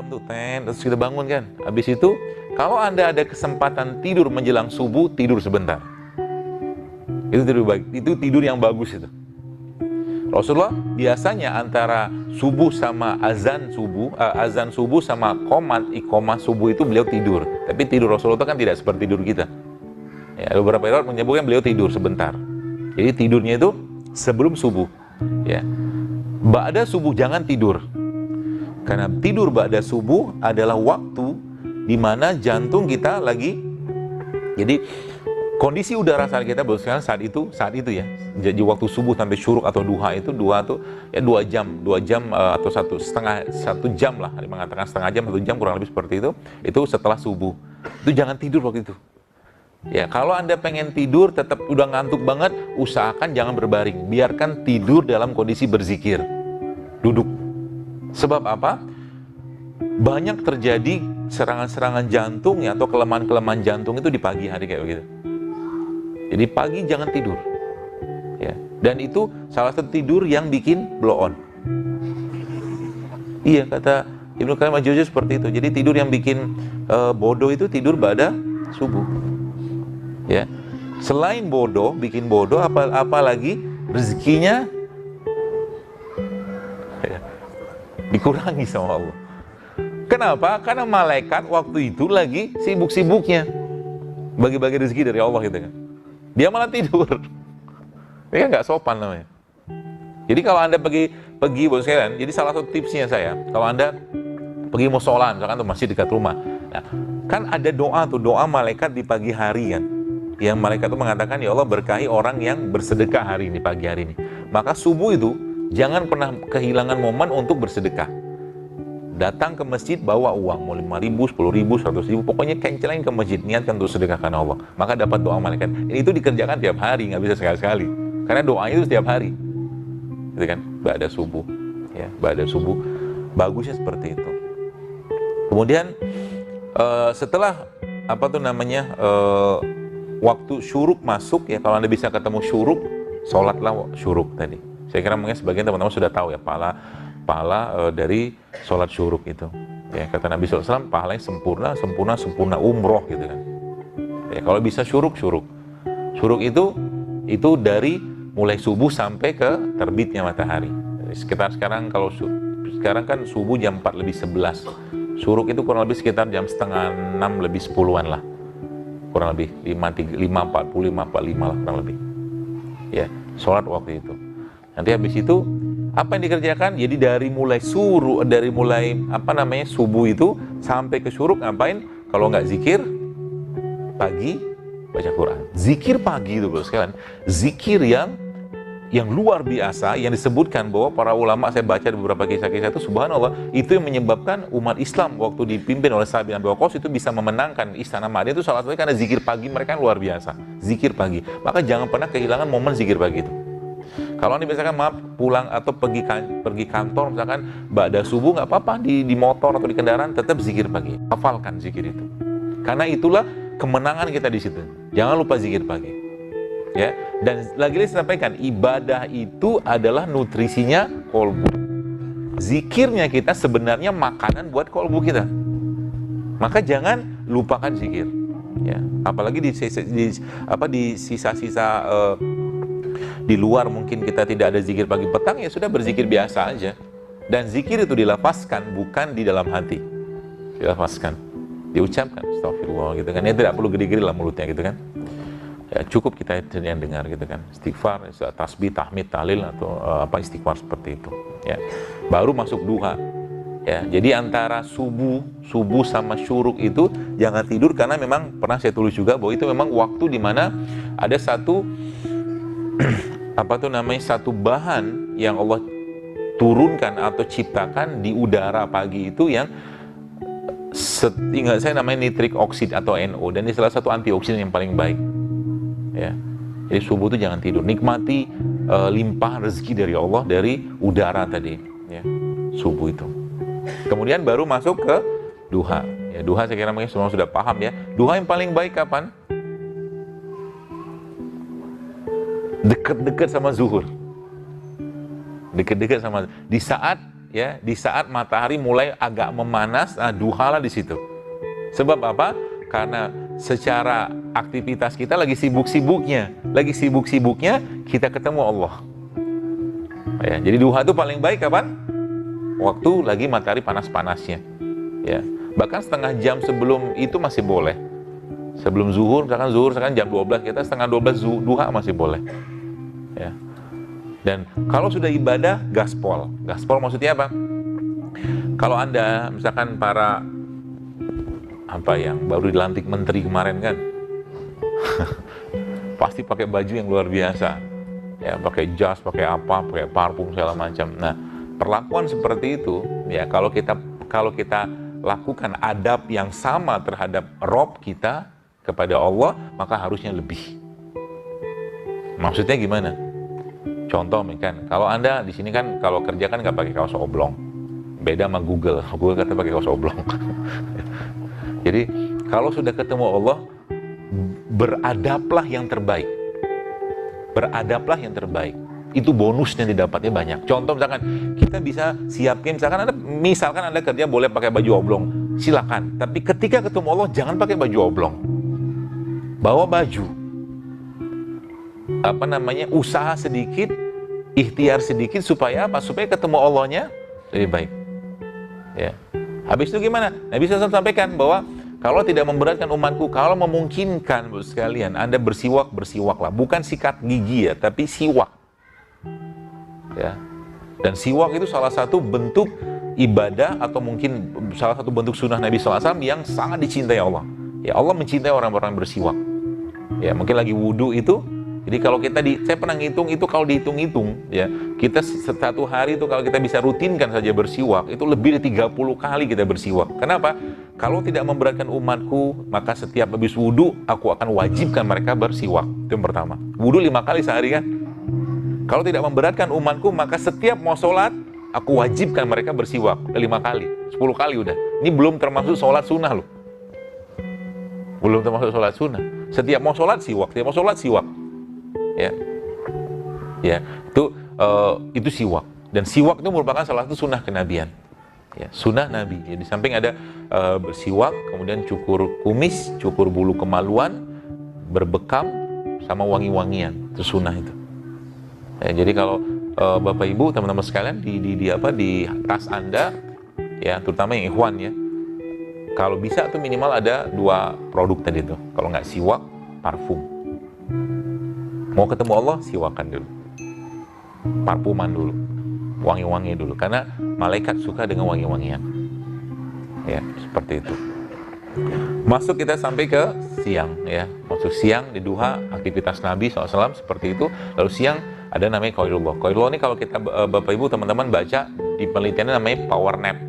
malam tuh, terus kita bangun kan. Habis itu, kalau Anda ada kesempatan tidur menjelang subuh, tidur sebentar. Itu tidur baik, itu tidur yang bagus itu. Rasulullah biasanya antara subuh sama azan subuh sama iqomah subuh itu beliau tidur. Tapi tidur Rasulullah kan tidak seperti tidur kita. Ya, beberapa riwayat menyebutkan beliau tidur sebentar. Jadi tidurnya itu sebelum subuh. Ya. Ba'da subuh jangan tidur. Karena tidur ba'da subuh adalah waktu di mana jantung kita lagi, jadi kondisi udara saat kita berusaha saat itu ya. Jadi waktu subuh sampai syuruk atau duha itu ya 2 jam atau satu jam lah, mengatakan setengah jam 1 jam kurang lebih seperti itu setelah subuh. Itu jangan tidur waktu itu. Ya, kalau Anda pengen tidur tetap udah ngantuk banget, usahakan jangan berbaring, biarkan tidur dalam kondisi berzikir, duduk. Sebab apa? Banyak terjadi serangan-serangan jantung ya, atau kelemahan-kelemahan jantung itu di pagi hari kayak begitu. Jadi pagi jangan tidur, ya. Dan itu salah satu tidur yang bikin blow on. Iya, kata Ibnu Qayyim al-Jauziyah seperti itu. Jadi tidur yang bikin bodoh itu tidur ba'da subuh. Ya, selain bikin bodoh, apalagi rezekinya ya, dikurangi sama Allah. Kenapa? Karena malaikat waktu itu lagi sibuk-sibuknya bagi-bagi rezeki dari Allah gitu kan. Dia malah tidur. Ini kan nggak sopan namanya. Jadi kalau Anda pergi bos sekalian, jadi salah satu tipsnya saya, kalau Anda pergi musola, misalkan tuh masjid dekat rumah, nah, kan ada doa malaikat di pagi hari kan. Yang malaikat itu mengatakan, ya Allah berkahi orang yang bersedekah hari ini, pagi hari ini. Maka subuh itu jangan pernah kehilangan momen untuk bersedekah. Datang ke masjid bawa uang, mau 5.000, 10.000, 100.000, pokoknya kencelin ke masjid, niatkan untuk sedekah karena Allah. Maka dapat doa malaikat. Ini itu dikerjakan tiap hari, nggak bisa sekali-sekali. Karena doanya itu setiap hari. Gitu kan? Ba'da subuh. Ya, ba'da subuh. Bagusnya seperti itu. Kemudian setelah waktu syuruk masuk ya, kalau Anda bisa ketemu syuruk, sholatlah syuruk tadi. Saya kira mungkin sebagian teman-teman sudah tahu ya pahala dari sholat syuruk itu. Ya, kata Nabi SAW, pahalanya sempurna umroh gitu kan. Ya, kalau bisa syuruk itu dari mulai subuh sampai ke terbitnya matahari. Sekitar sekarang sekarang kan subuh jam 4:11. Syuruk itu kurang lebih sekitar jam 5:30 lebih 10-an lah. Kurang lebih 5:40, 5:45 lah kurang lebih. Ya, sholat waktu itu. Nanti habis itu apa yang dikerjakan? Jadi dari mulai subuh itu sampai ke syuruk ngapain? Kalau nggak zikir pagi, baca Quran. Zikir pagi itu bos sekalian, zikir yang luar biasa, yang disebutkan bahwa para ulama, saya baca di beberapa kisah-kisah itu, subhanallah, itu yang menyebabkan umat Islam waktu dipimpin oleh Sa'ad bin Abi Waqqas itu bisa memenangkan istana Madinah itu salah satunya karena zikir pagi mereka yang luar biasa. Zikir pagi, maka jangan pernah kehilangan momen zikir pagi itu. Kalau Anda misalkan pulang atau pergi kantor misalkan ba'da subuh, nggak apa-apa, di motor atau di kendaraan tetap zikir pagi, hafalkan zikir itu, karena itulah kemenangan kita di situ. Jangan lupa zikir pagi. Ya, dan lagi-lagi saya sampaikan, ibadah itu adalah nutrisinya kolbu. Zikirnya kita sebenarnya makanan buat kolbu kita. Maka jangan lupakan zikir. Ya, apalagi di sisa-sisa di luar mungkin kita tidak ada zikir pagi petang, ya sudah berzikir biasa aja. Dan zikir itu dilafazkan, bukan di dalam hati. Dilafazkan, diucapkan, astagfirullah gitu kan. Ya tidak perlu gede-gede lah mulutnya gitu kan. Ya, cukup kita yang dengar gitu kan, istighfar, tasbih, tahmid, tahlil atau istighfar seperti itu ya. Baru masuk duha ya. Jadi antara subuh sama syuruk itu jangan tidur, karena memang pernah saya tulis juga bahwa itu memang waktu di mana ada satu satu bahan yang Allah turunkan atau ciptakan di udara pagi itu yang ingat saya namanya nitrik oksid atau NO, dan ini salah satu antioksidan yang paling baik. Ya, jadi subuh itu jangan tidur, nikmati limpah rezeki dari Allah dari udara tadi, ya, subuh itu. Kemudian baru masuk ke duha. Ya, duha saya kira mungkin semua sudah paham ya. Duha yang paling baik kapan? Dekat-dekat sama zuhur. Dekat-dekat sama di saat ya di saat matahari mulai agak memanas, duhalah di situ. Sebab apa? Karena secara aktivitas kita lagi sibuk-sibuknya kita ketemu Allah. Ya, jadi duha itu paling baik kapan? Waktu lagi matahari panas-panasnya. Ya, bahkan setengah jam sebelum itu masih boleh. Sebelum zuhur, misalkan jam 12, kita setengah 12 duha masih boleh. Ya. Dan kalau sudah ibadah, gaspol. Gaspol maksudnya apa? Kalau Anda, misalkan para yang baru dilantik menteri kemarin kan, pasti pakai baju yang luar biasa. Ya, pakai jas, pakai apa, pakai parfum segala macam. Nah, perlakuan seperti itu, ya kalau kita lakukan adab yang sama terhadap Rob kita kepada Allah, maka harusnya lebih. Maksudnya gimana? Contoh kan, kalau Anda di sini kan kalau kerja kan nggak pakai kaos oblong, beda sama Google kata pakai kaos oblong. Jadi kalau sudah ketemu Allah, beradablah yang terbaik. Beradablah yang terbaik. Itu bonusnya didapatnya banyak. Contoh misalkan kita bisa siapin, misalkan Anda kerja boleh pakai baju oblong, silakan. Tapi ketika ketemu Allah jangan pakai baju oblong. Bawa baju. Usaha sedikit, ikhtiar sedikit supaya apa? Supaya ketemu Allahnya lebih baik. Ya. Habis itu gimana? Nabi SAW sampaikan bahwa kalau tidak memberatkan umatku, kalau memungkinkan sekalian Anda bersiwaklah, bukan sikat gigi ya, tapi siwak. Ya. Dan siwak itu salah satu bentuk ibadah atau mungkin salah satu bentuk sunnah Nabi SAW yang sangat dicintai Allah. Ya, Allah mencintai orang-orang bersiwak. Ya, mungkin lagi wudhu itu. Jadi kalau saya pernah ngitung itu, kalau dihitung-hitung ya, kita satu hari itu kalau kita bisa rutinkan saja bersiwak, itu lebih dari 30 kali kita bersiwak. Kenapa? Kalau tidak memberatkan umatku, maka setiap habis wudhu, aku akan wajibkan mereka bersiwak. Itu yang pertama. Wudhu 5 kali sehari kan? Kalau tidak memberatkan umatku, maka setiap mau sholat, aku wajibkan mereka bersiwak 5 kali, 10 kali udah. Ini belum termasuk sholat sunnah loh. Belum termasuk sholat sunnah. Setiap mau sholat siwak, Ya, itu siwak. Dan siwak itu merupakan salah satu sunnah kenabian. Ya, sunnah Nabi. Ya, di samping ada bersiwak, kemudian cukur kumis, cukur bulu kemaluan, berbekam, sama wangi-wangian. Itu sunnah itu. Ya, jadi kalau Bapak Ibu, teman-teman sekalian di tas Anda, ya terutama yang ikhwan ya, kalau bisa tuh minimal ada 2 produk tadi tuh. Kalau nggak siwak, parfum. Mau ketemu Allah, siwakan dulu, parfuman dulu, wangi-wangi dulu, karena malaikat suka dengan wangi-wangian. Ya, seperti itu. Masuk kita sampai ke siang, ya. Masuk siang di duha, aktivitas Nabi SAW seperti itu. Lalu siang ada namanya qailullah. Qailullah ini kalau kita Bapak Ibu teman-teman baca di penelitiannya namanya power nap.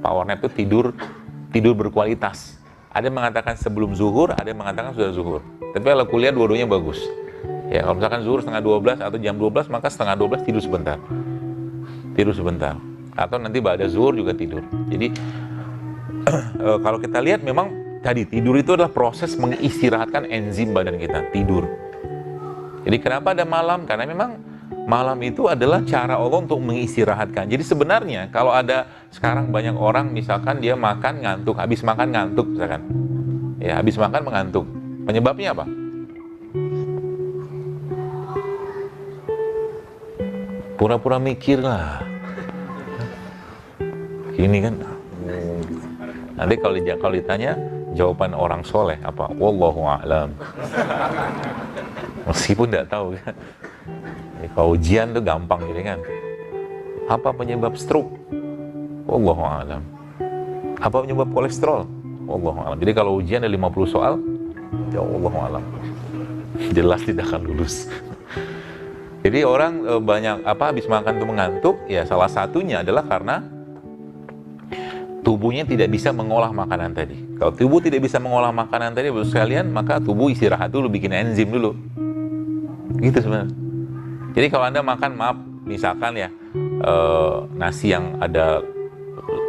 Power nap itu tidur berkualitas. Ada yang mengatakan sebelum zuhur, ada yang mengatakan sudah zuhur. Tapi kalau kuliah dua-duanya bagus. Ya, kalau misalkan zuhur setengah 12 atau jam 12, maka setengah 12 tidur sebentar. Tidur sebentar. Atau nanti ba'da zuhur juga tidur. Jadi kalau kita lihat memang tadi tidur itu adalah proses mengistirahatkan enzim badan kita, tidur. Jadi kenapa ada malam? Karena memang malam itu adalah cara Allah untuk mengistirahatkan. Jadi sebenarnya kalau ada sekarang banyak orang misalkan dia makan ngantuk, habis makan ngantuk misalkan. Ya, habis makan mengantuk. Penyebabnya apa? Pura-pura mikir lah. Ini kan. Nanti kalau ditanya jawaban orang soleh apa? Wallahu a'lam. Meskipun tidak tahu kan. Kalau ujian tuh gampang gitu kan. Apa penyebab stroke? Wallahu a'lam. Apa penyebab kolesterol? Wallahu a'lam. Jadi kalau ujian ada 50 soal, ya Wallahu a'lam. Jelas tidak akan lulus. Jadi orang banyak habis makan tuh mengantuk, ya salah satunya adalah karena tubuhnya tidak bisa mengolah makanan tadi. Kalau tubuh tidak bisa mengolah makanan tadi, Bapak sekalian, maka tubuh istirahat dulu, bikin enzim dulu. Gitu sebenarnya. Jadi kalau Anda makan, maaf, misalkan ya, nasi yang ada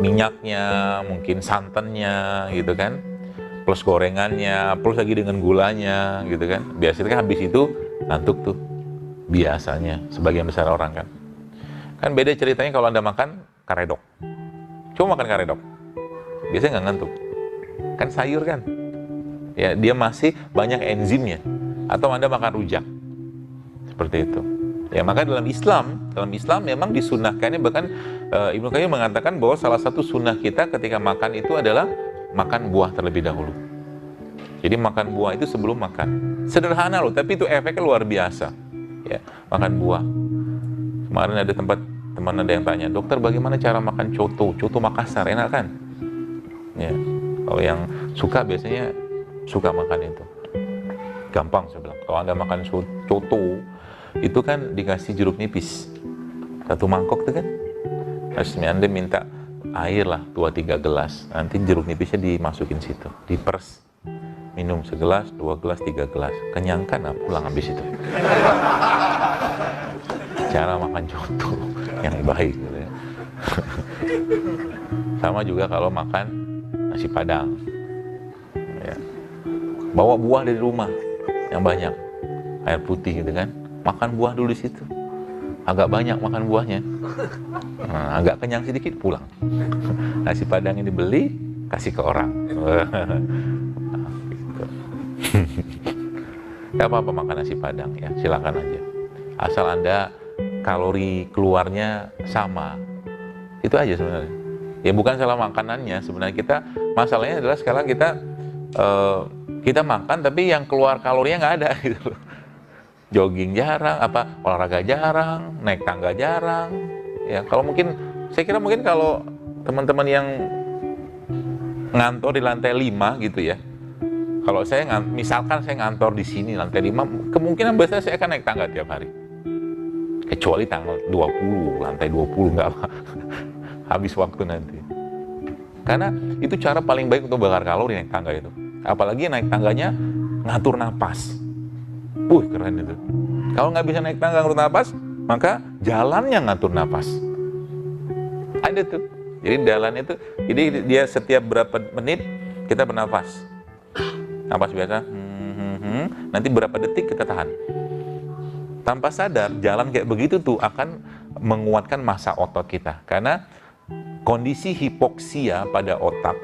minyaknya, mungkin santannya, gitu kan, plus gorengannya, plus lagi dengan gulanya, gitu kan. Biasanya kan habis itu ngantuk tuh, biasanya, sebagian besar orang kan. Kan beda ceritanya kalau Anda makan karedok. Coba makan karedok, biasanya nggak ngantuk. Kan sayur kan, ya dia masih banyak enzimnya. Atau Anda makan rujak, seperti itu. Ya maka dalam Islam memang disunahkannya, bahkan Ibnu Qayyim mengatakan bahwa salah satu sunnah kita ketika makan itu adalah makan buah terlebih dahulu. Jadi makan buah itu sebelum makan. Sederhana loh, tapi itu efeknya luar biasa. Ya, makan buah. Kemarin ada teman ada yang tanya, dokter bagaimana cara makan coto Makassar, enak kan? Ya, kalau yang suka biasanya suka makan itu. Gampang saya bilang. Kalau Anda makan coto itu kan dikasih jeruk nipis. Satu mangkok itu kan. Terus Anda minta air lah 2-3 gelas. Nanti jeruk nipisnya dimasukin situ, diperes. Minum segelas, 2 gelas, 3 gelas. Kenyangkan, nah pulang habis itu. Cara makan coto yang baik gitu ya. Sama juga kalau makan nasi padang ya. Bawa buah dari rumah yang banyak, air putih gitu kan, makan buah dulu di situ, agak banyak makan buahnya, nah, agak kenyang sedikit pulang. Nasi padang ini beli kasih ke orang. Gitu. Gak apa-apa makan nasi padang ya, silakan aja, asal Anda kalori keluarnya sama, itu aja sebenarnya. Ya bukan salah makanannya sebenarnya, masalahnya adalah sekarang kita makan tapi yang keluar kalorinya nggak ada gitu. Jogging jarang, olahraga jarang, naik tangga jarang. Ya kalau saya kira mungkin kalau teman-teman yang ngantor di lantai 5 gitu ya. Kalau misalkan saya ngantor di sini lantai 5, kemungkinan biasanya saya akan naik tangga tiap hari. Kecuali tanggal 20, lantai 20 nggak habis waktu nanti. Karena itu cara paling baik untuk bakar kalori, naik tangga itu. Apalagi naik tangganya ngatur napas. Keren itu. Kalau nggak bisa naik tangga ngatur napas, maka jalannya ngatur napas. Ada tuh. Jadi jalan itu, jadi dia setiap berapa menit kita bernafas. Napas biasa, nanti berapa detik kita tahan. Tanpa sadar, jalan kayak begitu tuh akan menguatkan massa otot kita. Karena kondisi hipoksia pada otak,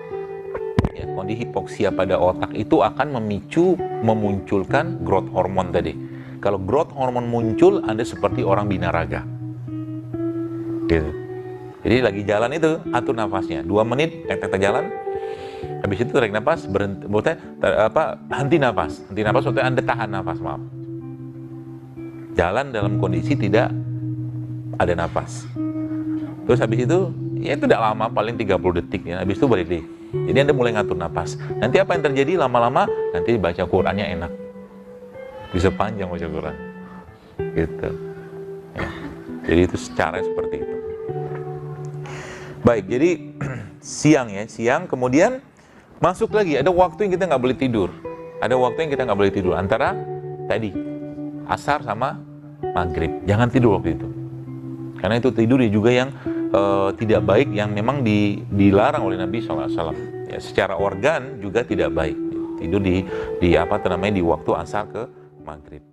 kondisi hipoksia pada otak itu akan memunculkan growth hormone tadi. Kalau growth hormone muncul, Anda seperti orang binaraga. Gitu. Jadi lagi jalan itu, atur nafasnya. 2 menit, tek-tek jalan. Habis itu tarik nafas, henti nafas. Henti nafas, maksudnya Anda tahan nafas, maaf. Jalan dalam kondisi tidak ada nafas. Terus habis itu, ya itu tidak lama, paling 30 detik ya. Habis itu balik deh. Jadi Anda mulai ngatur nafas. Nanti apa yang terjadi lama-lama, nanti baca Qurannya enak. Bisa panjang baca Quran. Gitu. Ya. Jadi itu secara seperti itu. Baik, jadi siang kemudian masuk lagi. Ada waktu yang kita nggak boleh tidur. Ada waktu yang kita nggak boleh tidur. Antara tadi asar sama maghrib, jangan tidur waktu itu, karena itu tidur juga yang tidak baik, yang memang dilarang oleh Nabi SAW. Ya, secara organ juga tidak baik tidur di waktu asar ke maghrib.